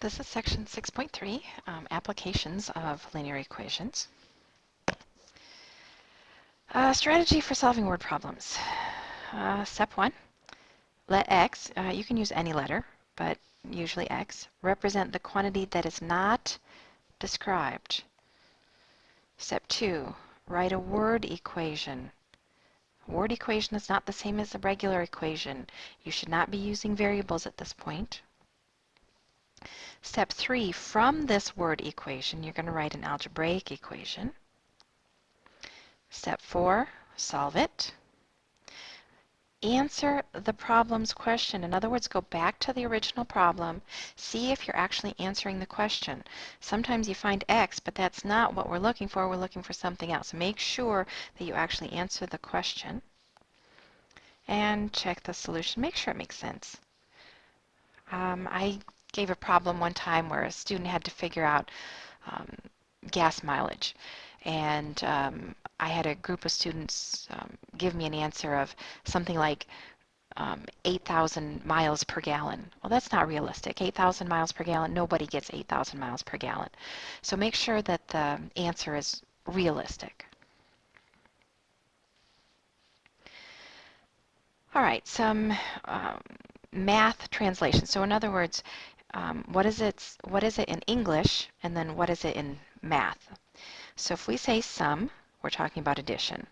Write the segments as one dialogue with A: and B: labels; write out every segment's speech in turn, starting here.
A: This is section 6.3, applications of linear equations. Strategy for solving word problems. Step 1, let x, you can use any letter, but usually x, represent the quantity that is not described. Step 2, write a word equation. Word equation is not the same as a regular equation. You should not be using variables at this point. Step 3, from this word equation, you're going to write an algebraic equation. Step 4, solve it. Answer the problem's question. In other words, go back to the original problem, see if you're actually answering the question. Sometimes you find X, but that's not what we're looking for. We're looking for something else. Make sure that you actually answer the question and check the solution. Make sure it makes sense. I gave a problem one time where a student had to figure out gas mileage. And I had a group of students give me an answer of something like 8,000 miles per gallon. Well, that's not realistic. 8,000 miles per gallon, nobody gets 8,000 miles per gallon. So make sure that the answer is realistic. All right, some math translation. So in other words, what is it in English, and then what is it in math? So if we say sum, we're talking about addition.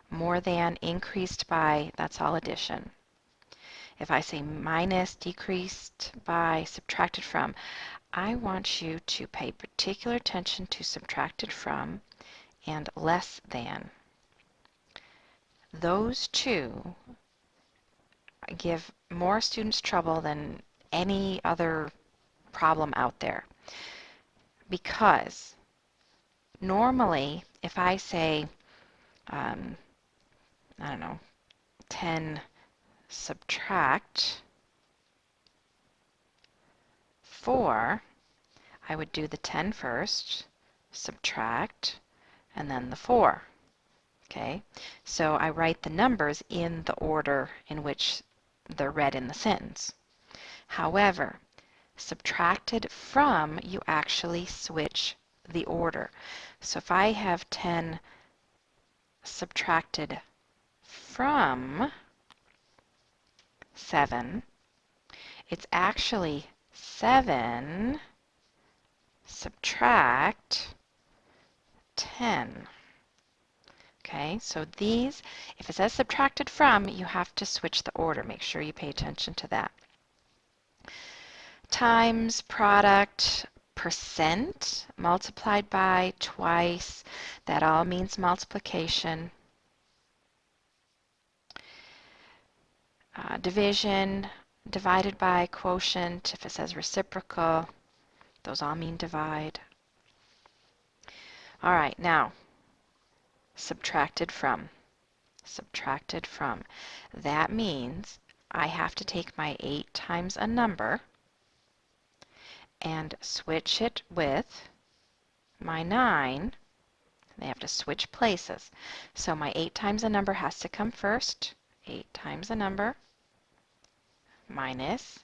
A: More than, increased by, that's all addition. If I say minus, decreased by, subtracted from, I want you to pay particular attention to subtracted from and less than. Those two give more students trouble than any other problem out there, because normally if I say I don't know, 10 subtract 4, I would do the 10 first, subtract, and then the 4. Okay, so I write the numbers in the order in which they're read in the sentence. However, subtracted from, you actually switch the order. So if I have 10 subtracted from 7, it's actually 7 subtract 10. Okay, so these, if it says subtracted from, you have to switch the order. Make sure you pay attention to that. Times, product, percent, multiplied by, twice, that all means multiplication. Division, divided by, quotient, if it says reciprocal, those all mean divide. All right, now, subtracted from. Subtracted from. That means I have to take my 8 times a number and switch it with my 9. They have to switch places. So my 8 times a number has to come first. 8 times a number minus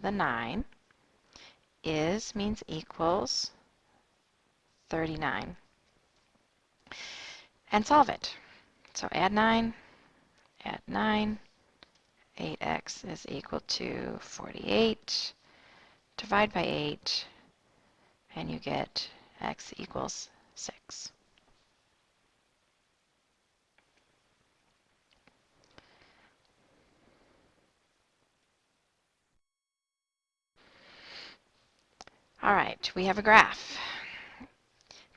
A: the 9 is means equals 39. And solve it. So add 9, 8x is equal to 48. Divide by 8, and you get x equals 6. All right, we have a graph.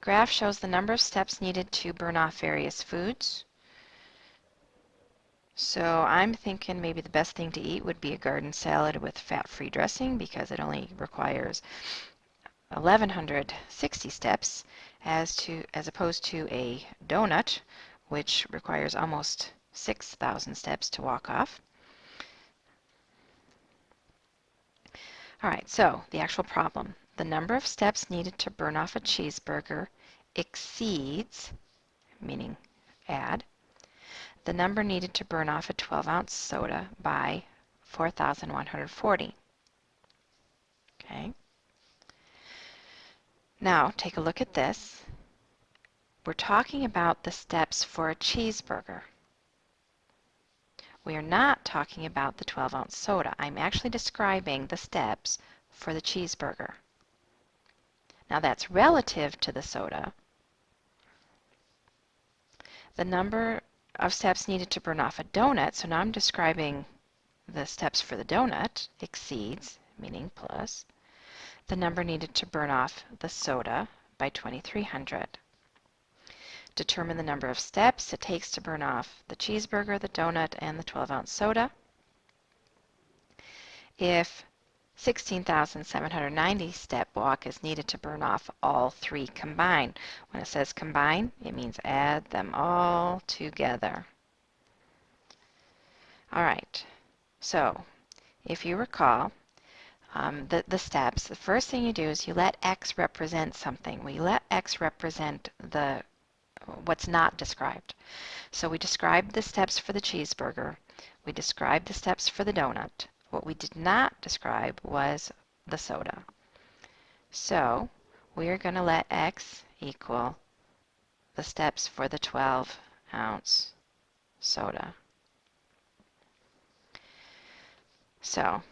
A: Graph shows the number of steps needed to burn off various foods. So I'm thinking maybe the best thing to eat would be a garden salad with fat-free dressing, because it only requires 1,160 steps as opposed to a donut, which requires almost 6,000 steps to walk off. All right, so the actual problem. The number of steps needed to burn off a cheeseburger exceeds, meaning add, the number needed to burn off a 12-ounce soda by 4,140. Okay. Now, take a look at this. We're talking about the steps for a cheeseburger. We are not talking about the 12-ounce soda. I'm actually describing the steps for the cheeseburger. Now, that's relative to the soda. The number of steps needed to burn off a donut, so now I'm describing the steps for the donut, exceeds, meaning plus, the number needed to burn off the soda by 2300. Determine the number of steps it takes to burn off the cheeseburger, the donut, and the 12-ounce soda. If 16,790 step walk is needed to burn off all three combined. When it says combine, it means add them all together. All right, so if you recall, the steps, the first thing you do is you let X represent something. We let X represent what's not described. So we described the steps for the cheeseburger. We described the steps for the donut. What we did not describe was the soda. So we are going to let X equal the steps for the 12-ounce soda. So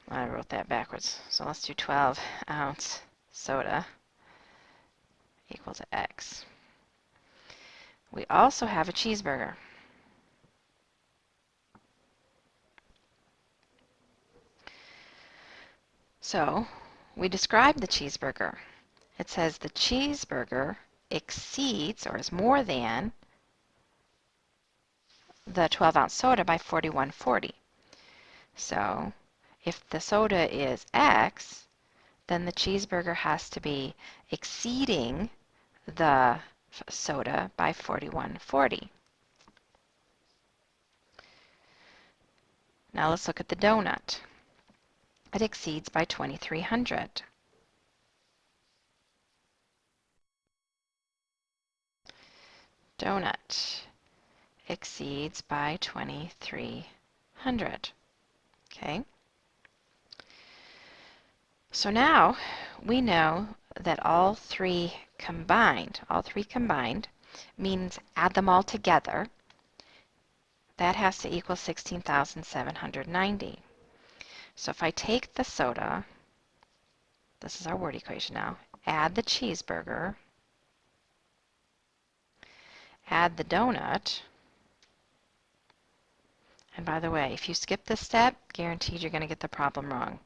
A: I wrote that backwards. So let's do 12-ounce soda equal to X. We also have a cheeseburger. So we describe the cheeseburger. It says the cheeseburger exceeds or is more than the 12-ounce soda by 41.40. So if the soda is X, then the cheeseburger has to be exceeding the soda by 41.40. Now let's look at the donut. It exceeds by 2300. Donut exceeds by 2300. Okay? So now we know that all three combined means add them all together. That has to equal 16,790. So if I take the soda, this is our word equation now, add the cheeseburger, add the donut, and by the way, if you skip this step, guaranteed you're going to get the problem wrong.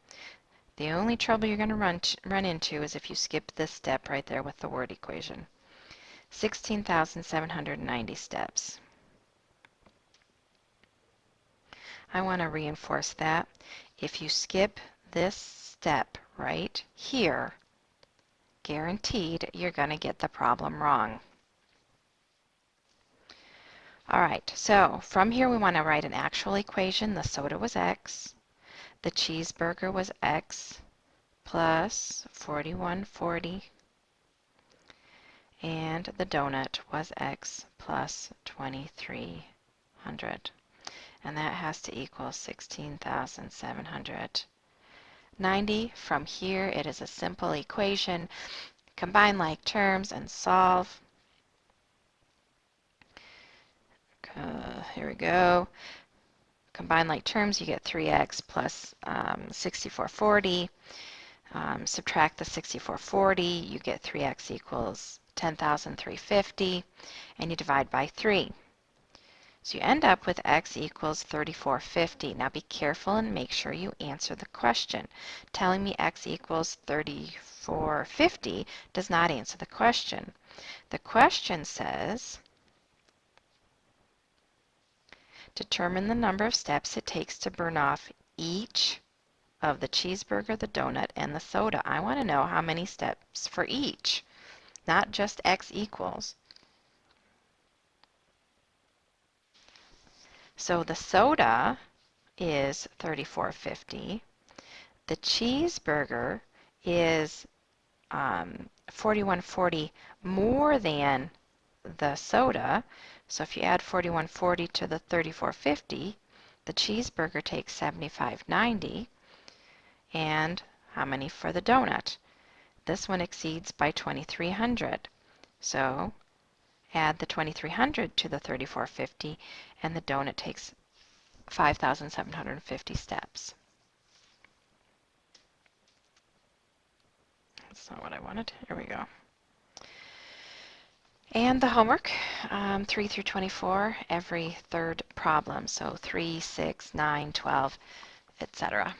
A: The only trouble you're going to run into is if you skip this step right there with the word equation. 16,790 steps. I want to reinforce that. If you skip this step right here, guaranteed you're going to get the problem wrong. All right, so from here we want to write an actual equation. The soda was X. The cheeseburger was X plus 4140. And the donut was X plus 2300. And that has to equal 16,790. From here, it is a simple equation. Combine like terms and solve. Here we go. Combine like terms, you get 3x plus 6440. Subtract the 6440, you get 3x equals 10,350, and you divide by 3. So you end up with x equals 3450. Now be careful and make sure you answer the question. Telling me x equals 3450 does not answer the question. The question says, determine the number of steps it takes to burn off each of the cheeseburger, the donut, and the soda. I want to know how many steps for each, not just x equals. So the soda is 3450. The cheeseburger is 4140 more than the soda. So if you add 4140 to the 3450, the cheeseburger takes 7590. And how many for the donut? this one exceeds by 2,300. So add the 2,300 to the 3,450, and the donut takes 5,750 steps. That's not what I wanted. Here we go. And the homework, 3 through 24, every third problem. So 3, 6, 9, 12, etc.